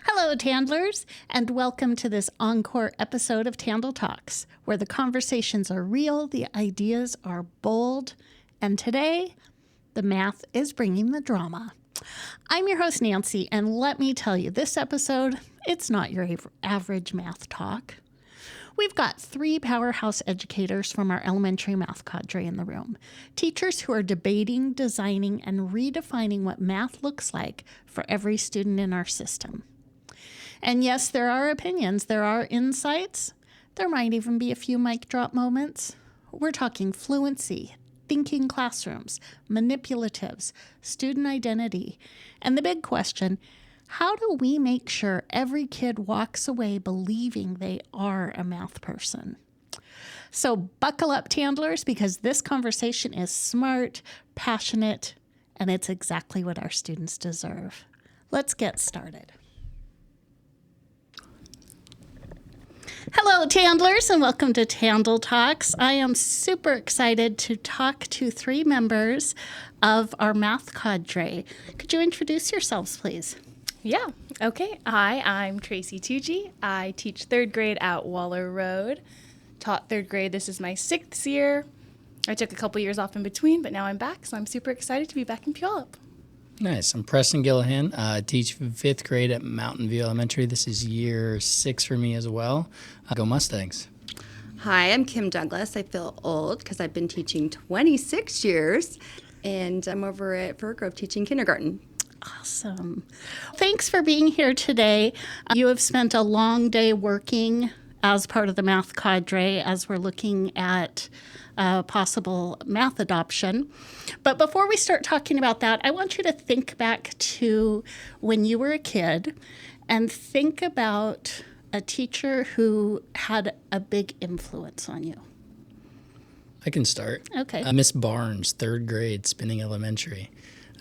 Hello, TandLers, and welcome to this ENCORE episode of TandL Talks, where the conversations are real, the ideas are bold, and today, the math is bringing the drama. I'm your host, Nancy, and let me tell you, this episode, it's not your average math talk. We've got three powerhouse educators from our elementary math cadre in the room, teachers who are debating, designing, and redefining what math looks like for every student in our system. And yes, there are opinions, there are insights, there might even be a few mic drop moments. We're talking fluency, thinking classrooms, manipulatives, student identity, and the big question, how do we make sure every kid walks away believing they are a math person? So buckle up, TandLers, because this conversation is smart, passionate, and it's exactly what our students deserve. Let's get started. Hello, TandLers, and welcome to TandL Talks. I am super excited to talk to three members of our math cadre. Could you introduce yourselves, please? Yeah. Okay. Hi, I'm Tracy Tucci. I teach third grade at Waller Road. Taught third grade. This is my 6th year. I took a couple years off in between, but now I'm back, so I'm super excited to be back in Puyallup. Nice. I'm Preston Gillahan. I teach 5th grade at Mountain View Elementary. This is year 6 for me as well. Go Mustangs. Hi, I'm Kim Douglas. I feel old because I've been teaching 26 years, and I'm over at Fir Grove teaching kindergarten. Awesome. Thanks for being here today. You have spent a long day working as part of the math cadre as we're looking at possible math adoption. But before we start talking about that, I want you to think back to when you were a kid and think about a teacher who had a big influence on you. I can start. Okay. Miss Barnes, 3rd grade, Spinning Elementary.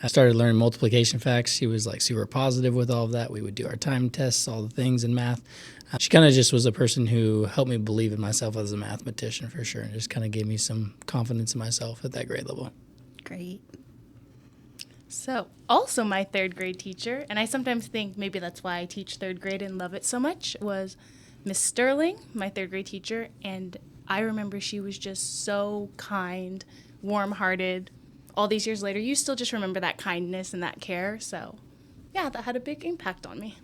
I started learning multiplication facts. She was like super positive with all of that. We would do our time tests, all the things in math. She kind of just was a person who helped me believe in myself as a mathematician for sure, and just kind of gave me some confidence in myself at that grade level. Great. So, also my 3rd grade teacher, and I sometimes think maybe that's why I teach 3rd grade and love it so much, was Miss Sterling, my 3rd grade teacher, and I remember she was just so kind, warm-hearted. All these years later, you still just remember that kindness and that care, so yeah, that had a big impact on me.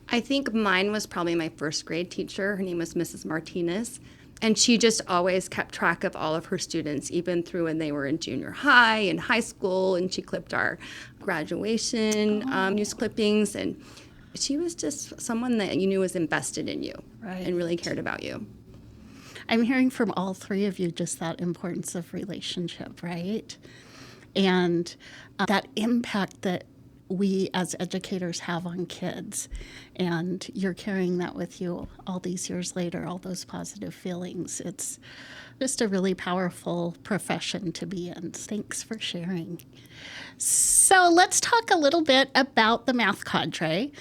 I think mine was probably my 1st grade teacher. Her name was Mrs. Martinez, and she just always kept track of all of her students, even through when they were in junior high and high school, and she clipped our graduation news clippings, and she was just someone that you knew was invested in you and really cared about you. I'm hearing from all three of you just that importance of relationship, right? And that impact that we as educators have on kids. And you're carrying that with you all these years later, all those positive feelings. It's just a really powerful profession to be in. Thanks for sharing. So let's talk a little bit about the math cadre.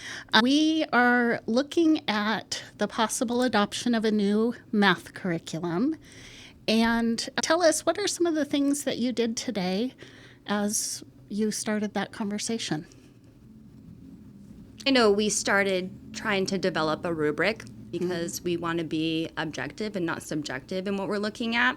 We are looking at the possible adoption of a new math curriculum. And tell us, what are some of the things that you did today as you started that conversation? I know we started trying to develop a rubric because we want to be objective and not subjective in what we're looking at.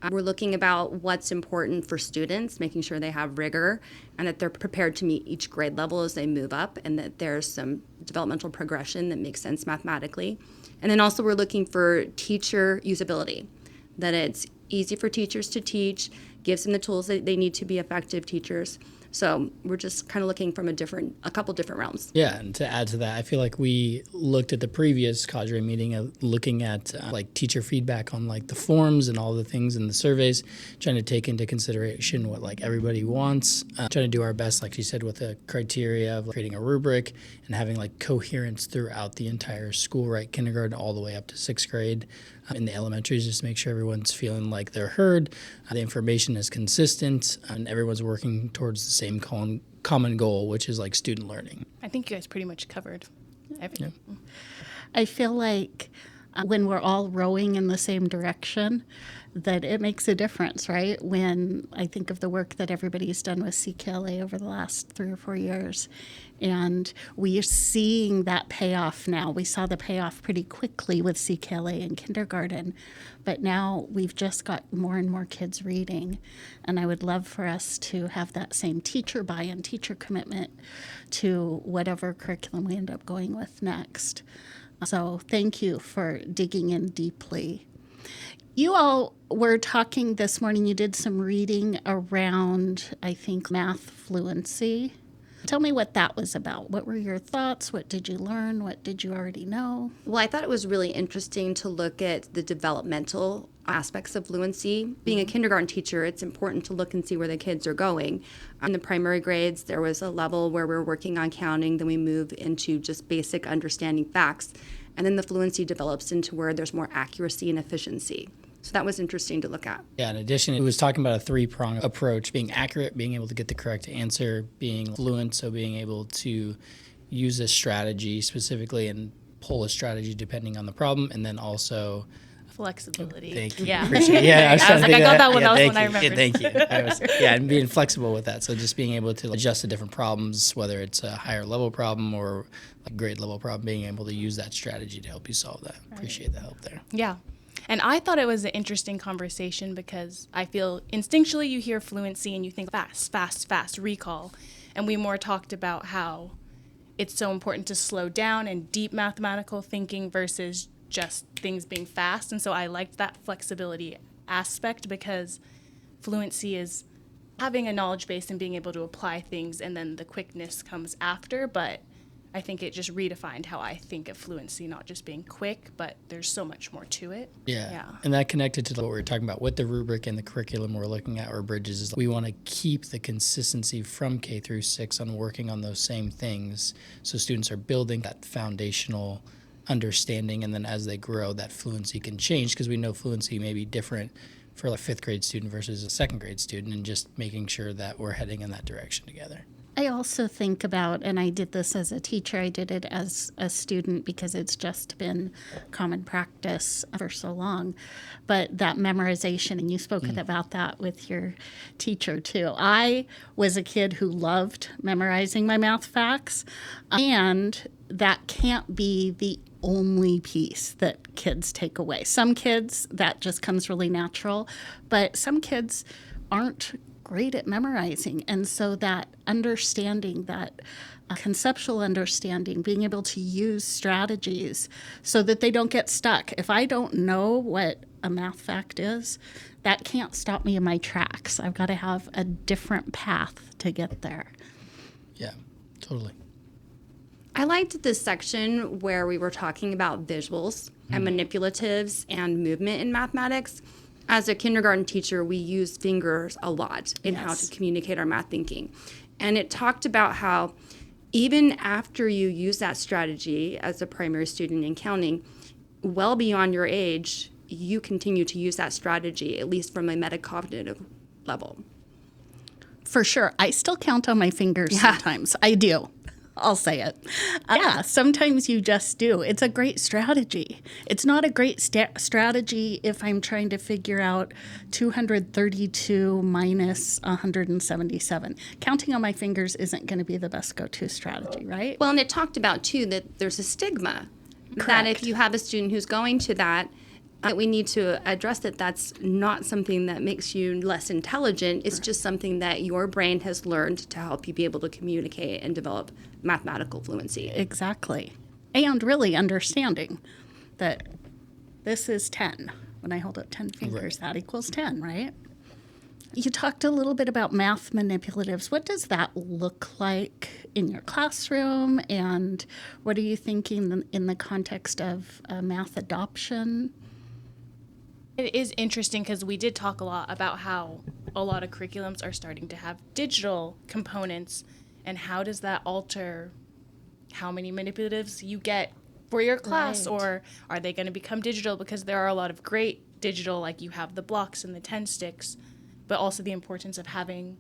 We're looking about what's important for students, making sure they have rigor and that they're prepared to meet each grade level as they move up, and that there's some developmental progression that makes sense mathematically. And then also we're looking for teacher usability, that it's easy for teachers to teach, gives them the tools that they need to be effective teachers. So we're just kind of looking from a couple different realms. Yeah, and to add to that, I feel like we looked at the previous cadre meeting of looking at like teacher feedback on like the forms and all the things in the surveys, trying to take into consideration what like everybody wants, trying to do our best, like you said, with the criteria of creating a rubric and having like coherence throughout the entire school, right, kindergarten all the way up to 6th grade. in the elementaries, just to make sure everyone's feeling like they're heard, the information is consistent, and everyone's working towards the same common goal, which is like student learning. I think you guys pretty much covered everything. Yeah. I feel like when we're all rowing in the same direction, that it makes a difference, right? When I think of the work that everybody's done with CKLA over the last 3 or 4 years, and we are seeing that payoff now. We saw the payoff pretty quickly with CKLA in kindergarten, but now we've just got more and more kids reading, and I would love for us to have that same teacher buy-in, teacher commitment to whatever curriculum we end up going with next. So thank you for digging in deeply. You all were talking this morning, you did some reading around, I think, math fluency. Tell me what that was about. What were your thoughts? What did you learn? What did you already know? Well, I thought it was really interesting to look at the developmental aspects of fluency. Being a kindergarten teacher, it's important to look and see where the kids are going. In the primary grades, there was a level where we were working on counting, then we move into just basic understanding facts, and then the fluency develops into where there's more accuracy and efficiency. So that was interesting to look at. Yeah, in addition, it was talking about a 3-pronged approach, being accurate, being able to get the correct answer, being fluent, so being able to use a strategy specifically and pull a strategy depending on the problem, and then also Flexibility. Thank you. Yeah. Appreciate it. Yeah, I was like, I got that one. Yeah, That was thank one I you. remembered. Yeah, thank you. And being flexible with that. So just being able to adjust to different problems, whether it's a higher level problem or a grade level problem, being able to use that strategy to help you solve that. Appreciate the help there. Yeah. And I thought it was an interesting conversation because I feel instinctually you hear fluency and you think fast, recall. And we more talked about how it's so important to slow down and deep mathematical thinking versus just things being fast. And so I liked that flexibility aspect because fluency is having a knowledge base and being able to apply things, and then the quickness comes after. But I think it just redefined how I think of fluency, not just being quick, but there's so much more to it. Yeah. And that connected to what we were talking about with the rubric and the curriculum we're looking at, or bridges, is we want to keep the consistency from K through 6 on working on those same things. So students are building that foundational understanding, and then as they grow, that fluency can change, because we know fluency may be different for a 5th grade student versus a 2nd grade student, and just making sure that we're heading in that direction together. I also think about, and I did this as a teacher, I did it as a student because it's just been common practice for so long, but that memorization, and you spoke about that with your teacher too. I was a kid who loved memorizing my math facts, and that can't be the only piece that kids take away. Some kids, that just comes really natural, but some kids aren't great at memorizing. And so that understanding, that conceptual understanding, being able to use strategies so that they don't get stuck. If I don't know what a math fact is, that can't stop me in my tracks. I've got to have a different path to get there. Yeah, totally. I liked this section where we were talking about visuals and manipulatives and movement in mathematics. As a kindergarten teacher, we use fingers a lot in how to communicate our math thinking. And it talked about how even after you use that strategy as a primary student in counting, well beyond your age, you continue to use that strategy, at least from a metacognitive level. For sure. I still count on my fingers sometimes. I do. I'll say it. Yeah, sometimes you just do. It's a great strategy. It's not a great strategy if I'm trying to figure out 232 minus 177. Counting on my fingers isn't going to be the best go-to strategy, right? Well, and it talked about, too, that there's a stigma. Correct. That if you have a student who's going to that we need to address that that's not something that makes you less intelligent. It's just something that your brain has learned to help you be able to communicate and develop mathematical fluency. Exactly. And really understanding that this is 10. When I hold up 10 fingers, that equals 10, right? You talked a little bit about math manipulatives. What does that look like in your classroom? And what are you thinking in the context of math adoption? It is interesting because we did talk a lot about how a lot of curriculums are starting to have digital components, and how does that alter how many manipulatives you get for your class, Right. or are they going to become digital? Because there are a lot of great digital, like you have the blocks and the 10 sticks, but also the importance of having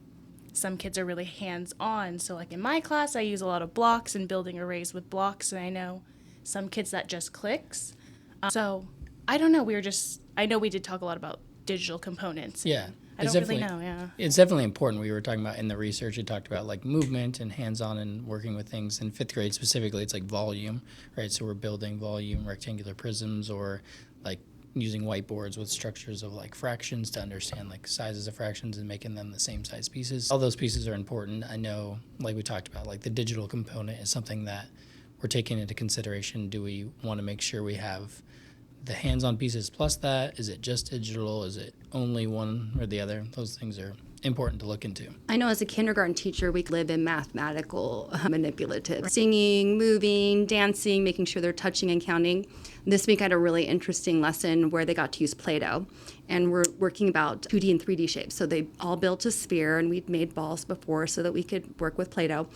some kids are really hands-on. So like in my class, I use a lot of blocks and building arrays with blocks, and I know some kids that just clicks. So I don't know. I know we did talk a lot about digital components. Yeah. I don't really know, yeah. It's definitely important. We were talking about in the research, it talked about like movement and hands-on and working with things. In 5th grade specifically, it's like volume, right? So we're building volume, rectangular prisms, or like using whiteboards with structures of like fractions to understand like sizes of fractions and making them the same size pieces. All those pieces are important. I know, like we talked about, like the digital component is something that we're taking into consideration. Do we want to make sure we have the hands-on pieces plus that? Is it just digital? Is it only one or the other? Those things are important to look into. I know as a kindergarten teacher, we live in mathematical manipulative. Singing, moving, dancing, making sure they're touching and counting. This week I had a really interesting lesson where they got to use Play-Doh. And we're working about 2D and 3D shapes. So they all built a sphere, and we'd made balls before so that we could work with Play-Doh.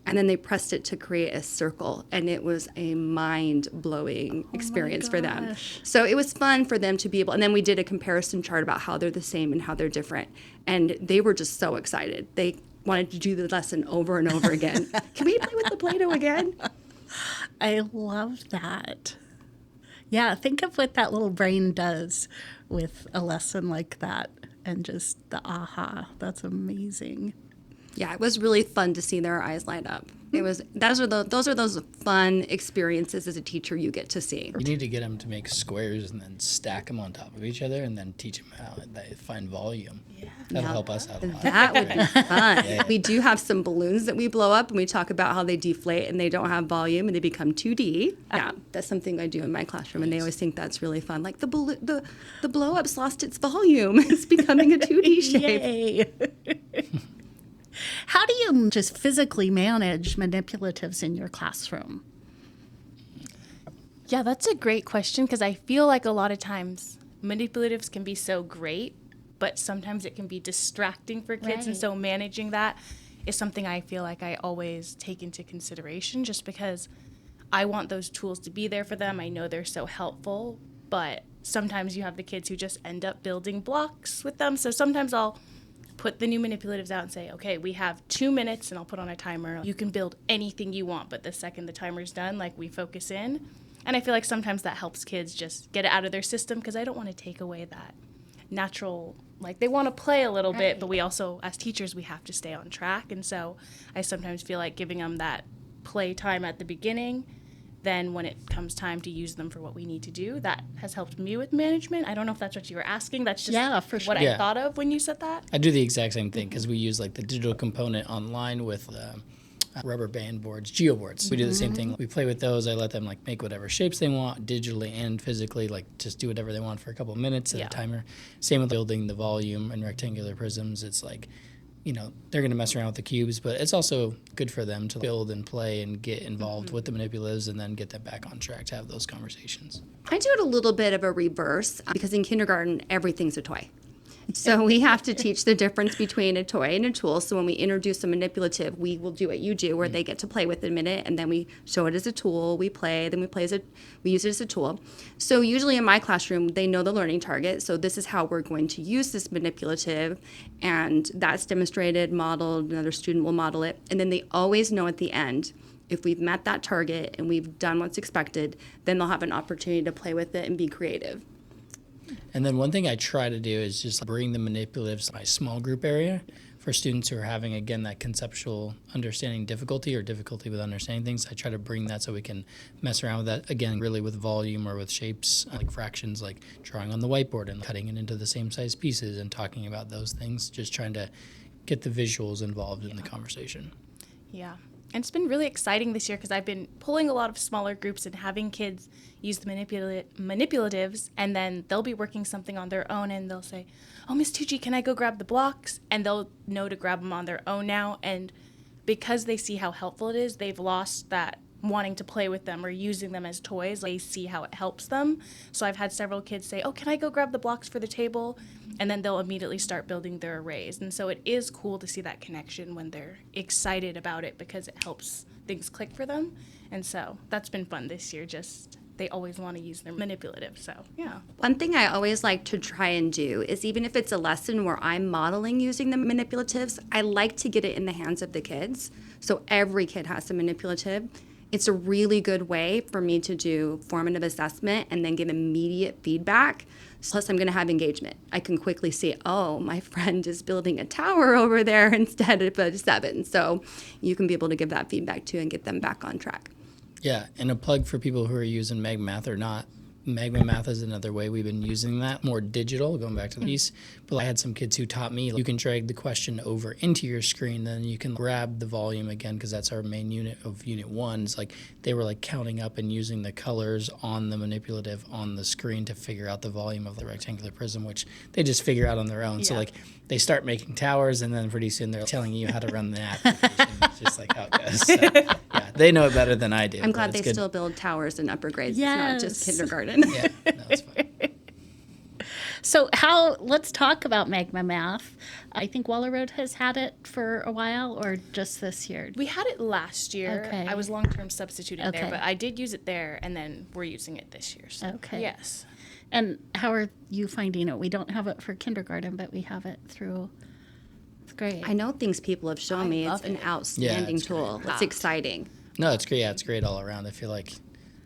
And then they pressed it to create a circle, and it was a mind-blowing experience for them. So it was fun for them to be able, and then we did a comparison chart about how they're the same and how they're different. And they were just so excited. They wanted to do the lesson over and over again. Can we play with the Play-Doh again? I love that. Yeah, think of what that little brain does with a lesson like that, and just the aha. That's amazing. Yeah, it was really fun to see their eyes light up. It was those are those fun experiences as a teacher you get to see. You need to get them to make squares and then stack them on top of each other and then teach them how they find volume. Yeah. That'll help us out a lot. That would be fun. Yeah. We do have some balloons that we blow up, and we talk about how they deflate and they don't have volume and they become 2D. Yeah, that's something I do in my classroom, and they always think that's really fun. Like the blow-up's lost its volume. It's becoming a 2D shape. Yay. How do you just physically manage manipulatives in your classroom? Yeah, that's a great question, because I feel like a lot of times manipulatives can be so great, but sometimes it can be distracting for kids. Right. And so managing that is something I feel like I always take into consideration, just because I want those tools to be there for them. I know they're so helpful, but sometimes you have the kids who just end up building blocks with them. So sometimes I'll put the new manipulatives out and say, okay, we have 2 minutes, and I'll put on a timer. You can build anything you want, but the second the timer's done, like, we focus in. And I feel like sometimes that helps kids just get it out of their system, because I don't want to take away that natural, like, they want to play a little bit, but we also, as teachers, we have to stay on track. And so I sometimes feel like giving them that play time at the beginning, then when it comes time to use them for what we need to do, that has helped me with management. I don't know if that's what you were asking. That's just for sure. what I thought of when you said that. I do the exact same thing, because we use like the digital component online with rubber band boards, geoboards. We do the same thing. We play with those. I let them like make whatever shapes they want digitally and physically, like just do whatever they want for a couple of minutes at a timer. Same with building the volume and rectangular prisms. It's like, you know, they're going to mess around with the cubes, but it's also good for them to build and play and get involved with the manipulatives and then get them back on track to have those conversations. I do it a little bit of a reverse, because in kindergarten, everything's a toy. So we have to teach the difference between a toy and a tool. So when we introduce a manipulative, we will do what you do, where they get to play with it a minute, and then we show it as a tool. We play, then we use it as a tool. So usually in my classroom, they know the learning target. So this is how we're going to use this manipulative, and that's demonstrated, modeled. Another student will model it, and then they always know at the end, if we've met that target and we've done what's expected, then they'll have an opportunity to play with it and be creative. And then one thing I try to do is just bring the manipulatives to my small group area for students who are having, again, that conceptual understanding difficulty or difficulty with understanding things. I try to bring that so we can mess around with that, again, really with volume or with shapes, like fractions, like drawing on the whiteboard and cutting it into the same size pieces and talking about those things, just trying to get the visuals involved in the conversation. Yeah. And it's been really exciting this year, because I've been pulling a lot of smaller groups and having kids use the manipulatives, and then they'll be working something on their own, and they'll say, oh, Miss Tucci, can I go grab the blocks? And they'll know to grab them on their own now. And because they see how helpful it is, they've lost that wanting to play with them or using them as toys. They see how it helps them. So I've had several kids say, oh, can I go grab the blocks for the table? and then they'll immediately start building their arrays. And so it is cool to see that connection when they're excited about it because it helps things click for them. And so that's been fun this year. Just they always want to use their manipulative. So, yeah. One thing I always like to try and do is, even if it's a lesson where I'm modeling using the manipulatives, I like to get it in the hands of the kids. So every kid has a manipulative. It's a really good way for me to do formative assessment and then give immediate feedback. Plus, I'm going to have engagement. I can quickly see, oh, my friend is building a tower over there instead of a 7. So you can be able to give that feedback too and get them back on track. Yeah, and a plug for people who are using Magma Math or not. Magma Math is another way we've been using that, more digital, going back to the piece. But I had some kids who taught me, you can drag the question over into your screen, then you can grab the volume again, because that's our main unit of Unit 1. It's like they were like counting up and using the colors on the manipulative on the screen to figure out the volume of the rectangular prism, which they just figure out on their own. Yeah. So like they start making towers, and then pretty soon they're telling you how to run the application. It's just like how it goes. So, yeah, they know it better than I do. I'm glad they still build towers in upper grades. Yes. It's not just kindergarten. Yeah, no, it's fine. So let's talk about Magma Math. I think Waller Road has had it for a while, or just this year? We had it last year. Okay. I was long-term substituting Okay. there, but I did use it there, and then we're using it this year. So, Okay. yes. And how are you finding it? We don't have it for kindergarten, but we have it through. It's great. I know things people have shown me. It's love an it. outstanding it's tool. great. It's exciting. No, it's great. Yeah, it's great all around. I feel like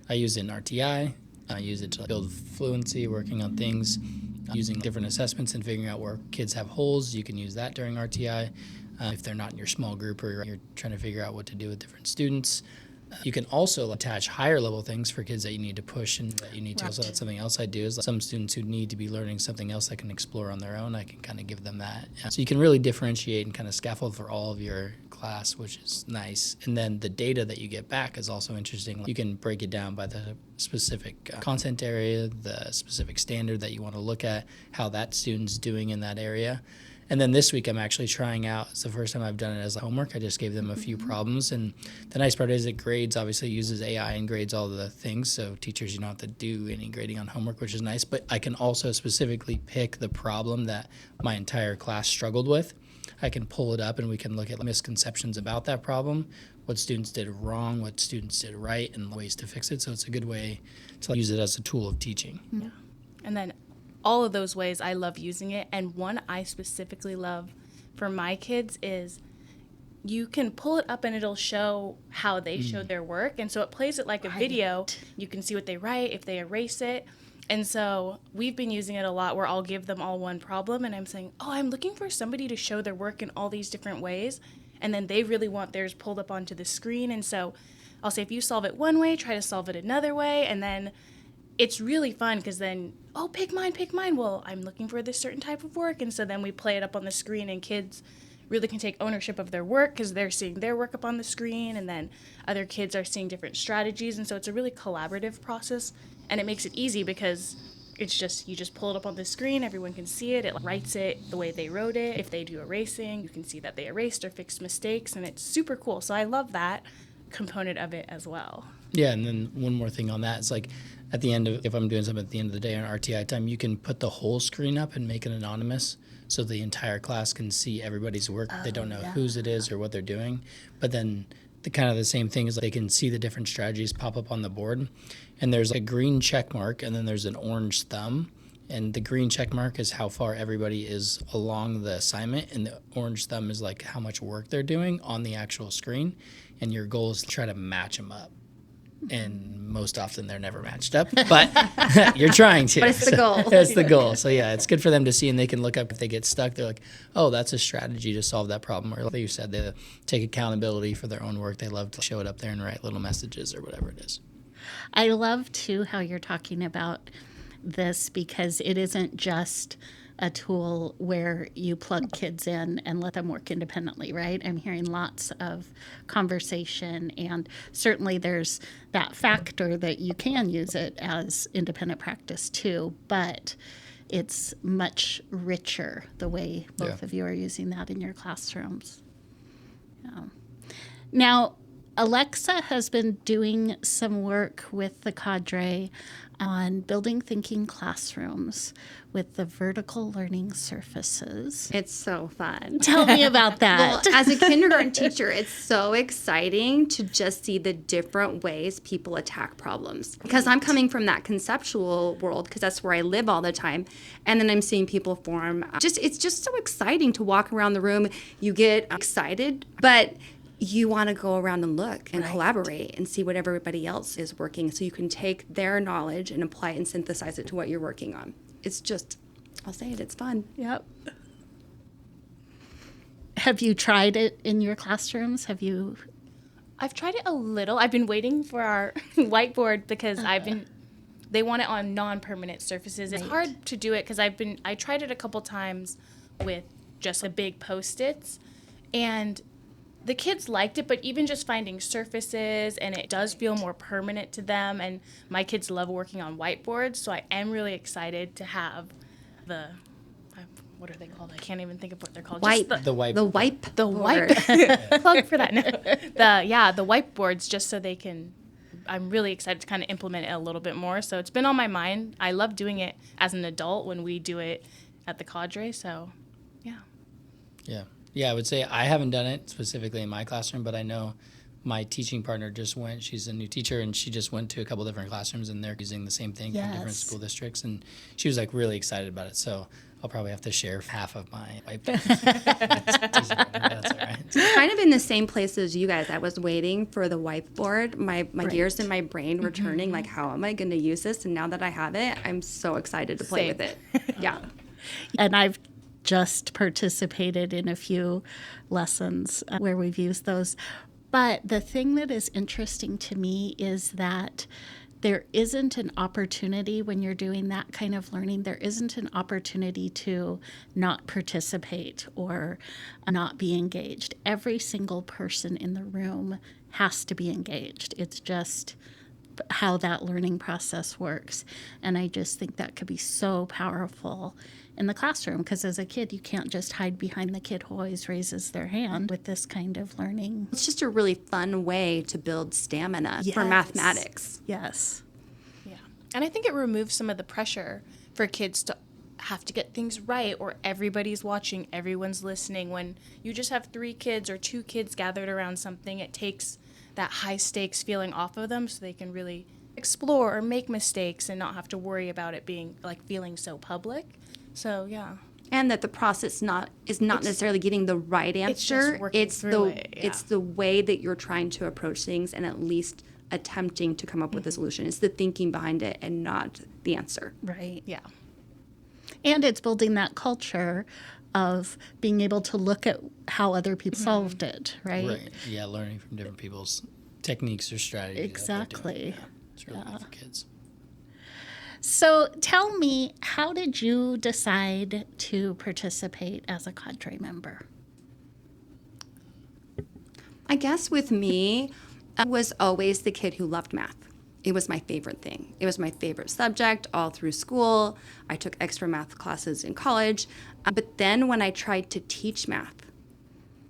I use it in RTI. I use it to build fluency, working on things, using different assessments and figuring out where kids have holes. You can use that during RTI if they're not in your small group or you're trying to figure out what to do with different students. You can also attach higher level things for kids that you need to push and that you need to. Right. So that's something else I do is like some students who need to be learning something else that can explore on their own, I can kind of give them that. So you can really differentiate and kind of scaffold for all of your class, which is nice. And then the data that you get back is also interesting. You can break it down by the specific content area, the specific standard that you want to look at, how that student's doing in that area. And then this week I'm actually trying out, it's the first time I've done it as homework. I just gave them a few problems. And the nice part is it grades, obviously uses AI and grades all the things. So teachers, you don't have to do any grading on homework, which is nice. But I can also specifically pick the problem that my entire class struggled with. I can pull it up and we can look at misconceptions about that problem, what students did wrong, what students did right, and ways to fix it. So it's a good way to use it as a tool of teaching. Yeah. And then all of those ways I love using it. And one I specifically love for my kids is you can pull it up and it'll show how they showed their work. And so it plays it like a video. You can see what they write, if they erase it. And so we've been using it a lot where I'll give them all one problem and I'm saying, oh, I'm looking for somebody to show their work in all these different ways. And then they really want theirs pulled up onto the screen. And so I'll say, if you solve it one way, try to solve it another way. And then it's really fun because then, oh, pick mine. Well, I'm looking for this certain type of work. And so then we play it up on the screen and kids really can take ownership of their work because they're seeing their work up on the screen. And then other kids are seeing different strategies. And so it's a really collaborative process. And it makes it easy because it's just, you just pull it up on the screen, everyone can see it, it writes it the way they wrote it. If they do erasing, you can see that they erased or fixed mistakes, and it's super cool. So I love that component of it as well. Yeah, and then one more thing on that is like at the end of, if I'm doing something at the end of the day on RTI time, you can put the whole screen up and make it anonymous so the entire class can see everybody's work. They don't know whose it is or what they're doing. But then the kind of the same thing is they can see the different strategies pop up on the board. And there's a green check mark and then there's an orange thumb. And the green check mark is how far everybody is along the assignment. And the orange thumb is like how much work they're doing on the actual screen. And your goal is to try to match them up. And most often they're never matched up, but you're trying to. But it's the goal. That's the goal. So yeah, it's good for them to see, and they can look up if they get stuck. They're like, oh, that's a strategy to solve that problem. Or like you said, they take accountability for their own work. They love to show it up there and write little messages or whatever it is. I love, too, how you're talking about this because it isn't just a tool where you plug kids in and let them work independently, right? I'm hearing lots of conversation, and certainly there's that factor that you can use it as independent practice, too, but it's much richer the way both of you are using that in your classrooms. Yeah. Now, Alexa has been doing some work with the cadre on building thinking classrooms with the vertical learning surfaces. It's so fun. Tell me about Well, that. as a kindergarten teacher, it's so exciting to just see the different ways people attack problems. Because I'm coming from that conceptual world, because that's where I live all the time. And then I'm seeing people form. It's just so exciting to walk around the room. You get excited, but you want to go around and look and collaborate and see what everybody else is working, so you can take their knowledge and apply it and synthesize it to what you're working on. It's just, I'll say it, it's fun. Yep. Have you tried it in your classrooms? I've tried it a little. I've been waiting for our whiteboard because they want it on non-permanent surfaces. It's hard to do it because I tried it a couple times with just the big Post-its, and the kids liked it, but even just finding surfaces, and it does feel more permanent to them, and my kids love working on whiteboards, so I am really excited to have what are they called? I can't even think of what they're called. Wipe. The wipe. The wipe. The wipe. Plug for that. No. The whiteboards, just so they can. I'm really excited to kind of implement it a little bit more. So it's been on my mind. I love doing it as an adult when we do it at the cadre. So, yeah. Yeah. Yeah, I would say I haven't done it specifically in my classroom, but I know my teaching partner just went. She's a new teacher, and she just went to a couple different classrooms, and they're using the same thing from different school districts. And she was like really excited about it. So I'll probably have to share half of my wipe. That's all right. Kind of in the same place as you guys. I was waiting for the whiteboard. My gears in my brain were turning, like, how am I going to use this? And now that I have it, I'm so excited to play with it. Yeah. And I've just participated in a few lessons where we've used those. But the thing that is interesting to me is that there isn't an opportunity when you're doing that kind of learning, there isn't an opportunity to not participate or not be engaged. Every single person in the room has to be engaged. It's just how that learning process works. And I just think that could be so powerful in the classroom, because as a kid, you can't just hide behind the kid who always raises their hand with this kind of learning. It's just a really fun way to build stamina for mathematics. Yes. Yeah. And I think it removes some of the pressure for kids to have to get things right, or everybody's watching, everyone's listening. When you just have 3 kids or 2 kids gathered around something, it takes that high stakes feeling off of them so they can really explore or make mistakes and not have to worry about it being like feeling so public. So, yeah. And that the process is not necessarily getting the right answer. It's the way that you're trying to approach things and at least attempting to come up with a solution. It's the thinking behind it and not the answer. Right. Yeah. And it's building that culture of being able to look at how other people solved it, right? Right. Yeah, learning from different people's techniques or strategies. Exactly. Yeah, it's really good for kids. So tell me, how did you decide to participate as a cadre member? I guess with me, I was always the kid who loved math. It was my favorite thing. It was my favorite subject all through school. I took extra math classes in college. But then when I tried to teach math,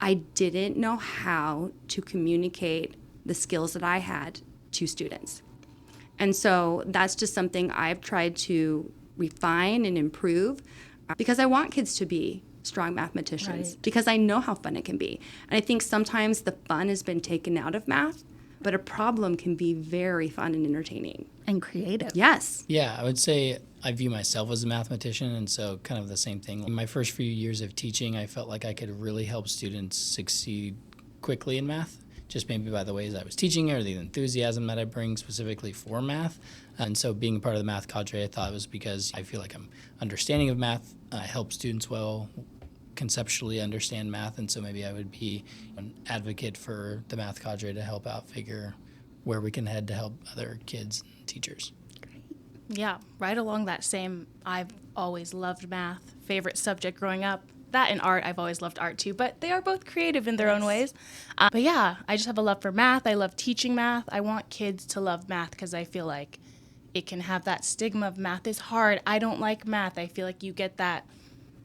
I didn't know how to communicate the skills that I had to students. And so that's just something I've tried to refine and improve, because I want kids to be strong mathematicians, because I know how fun it can be. And I think sometimes the fun has been taken out of math, but a problem can be very fun and entertaining. And creative. Yes. Yeah, I would say I view myself as a mathematician, and so kind of the same thing. In my first few years of teaching, I felt like I could really help students succeed quickly in math, just maybe by the ways I was teaching or the enthusiasm that I bring specifically for math. And so being a part of the math cadre, I thought it was because I feel like I'm understanding of math. I help students well conceptually understand math, and so maybe I would be an advocate for the math cadre to help out figure where we can head to help other kids and teachers. Yeah, right along that same, I've always loved math, favorite subject growing up. That and art, I've always loved art too, but they are both creative in their own ways. But yeah, I just have a love for math. I love teaching math. I want kids to love math because I feel like it can have that stigma of math is hard. I don't like math. I feel like you get that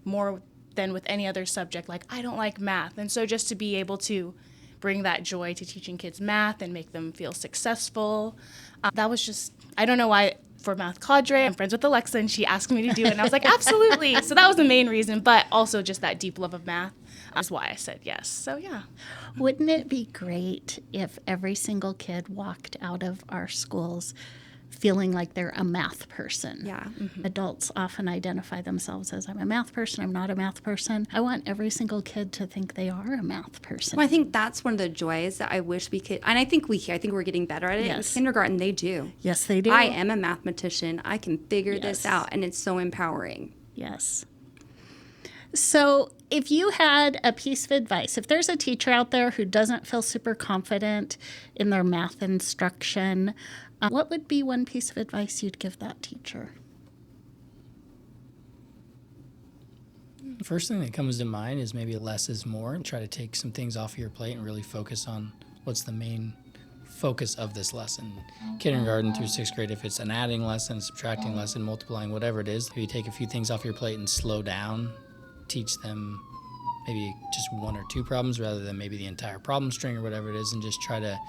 more than with any other subject, like I don't like math. And so just to be able to bring that joy to teaching kids math and make them feel successful. That was just, I don't know why, for Math Cadre, I'm friends with Alexa, and she asked me to do it, and I was like, absolutely. So that was the main reason, but also just that deep love of math is why I said yes. So yeah. Wouldn't it be great if every single kid walked out of our schools feeling like they're a math person? Yeah. Adults often identify themselves as, I'm a math person, I'm not a math person. I want every single kid to think they are a math person. Well, I think that's one of the joys that I wish we could, and I think we're getting better at it. Yes. In kindergarten, they do. Yes, they do. I am a mathematician. I can figure this Yes. out, and it's so empowering. Yes. So if you had a piece of advice, if there's a teacher out there who doesn't feel super confident in their math instruction, what would be one piece of advice you'd give that teacher? The first thing that comes to mind is maybe less is more, and try to take some things off your plate and really focus on what's the main focus of this lesson. Kindergarten through 6th grade, if it's an adding lesson, subtracting lesson, multiplying, whatever it is, maybe take a few things off your plate and slow down. Teach them maybe just 1 or 2 problems rather than maybe the entire problem string or whatever it is, and just try to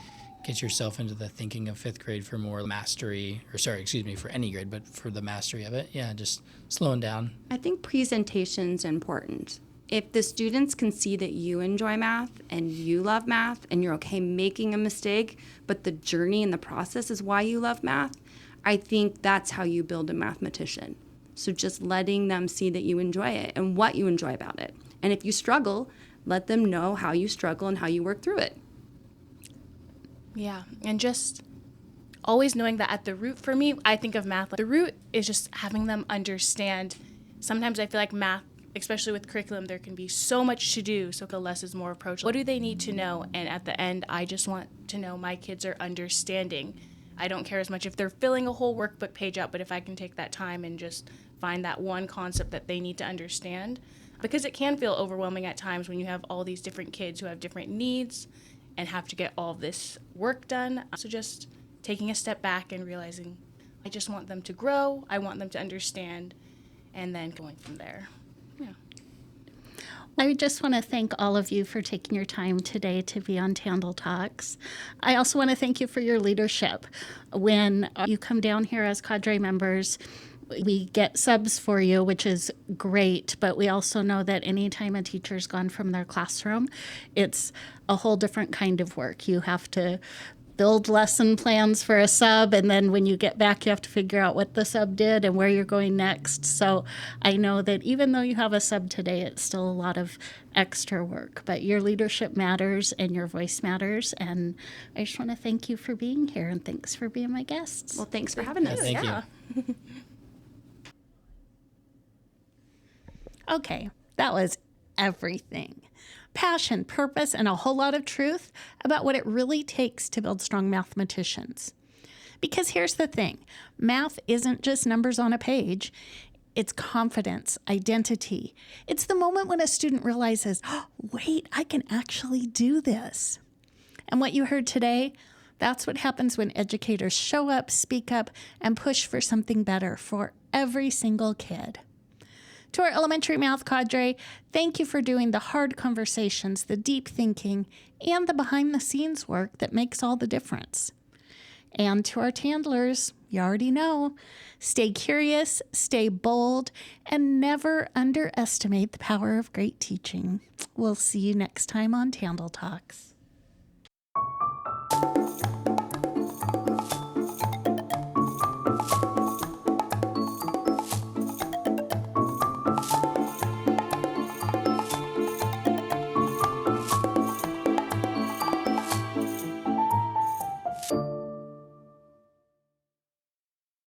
get yourself into the thinking of 5th grade for more mastery, for any grade, but for the mastery of it. Yeah, just slowing down. I think presentation's important. If the students can see that you enjoy math and you love math and you're okay making a mistake, but the journey and the process is why you love math, I think that's how you build a mathematician. So just letting them see that you enjoy it and what you enjoy about it. And if you struggle, let them know how you struggle and how you work through it. Yeah, and just always knowing that at the root, for me, I think of math, like the root is just having them understand. Sometimes I feel like math, especially with curriculum, there can be so much to do, so less is more approachable. What do they need to know? And at the end, I just want to know my kids are understanding. I don't care as much if they're filling a whole workbook page out, but if I can take that time and just find that one concept that they need to understand, because it can feel overwhelming at times when you have all these different kids who have different needs and have to get all of this work done. So just taking a step back and realizing I just want them to grow, I want them to understand, and then going from there. Yeah. I just want to thank all of you for taking your time today to be on TandL Talks. I also want to thank you for your leadership. When you come down here as cadre members, we get subs for you, which is great, but we also know that anytime a teacher's gone from their classroom, it's a whole different kind of work. You have to build lesson plans for a sub, and then when you get back, you have to figure out what the sub did and where you're going next. So I know that even though you have a sub today, it's still a lot of extra work, but your leadership matters and your voice matters, and I just want to thank you for being here, and thanks for being my guests. Well, thanks for having us. Thank Yeah. you. Okay, that was everything. Passion, purpose, and a whole lot of truth about what it really takes to build strong mathematicians. Because here's the thing, math isn't just numbers on a page. It's confidence, identity. It's the moment when a student realizes, oh, wait, I can actually do this. And what you heard today, that's what happens when educators show up, speak up, and push for something better for every single kid. To our elementary math cadre, thank you for doing the hard conversations, the deep thinking, and the behind-the-scenes work that makes all the difference. And to our TandLers, you already know, stay curious, stay bold, and never underestimate the power of great teaching. We'll see you next time on TandL Talks.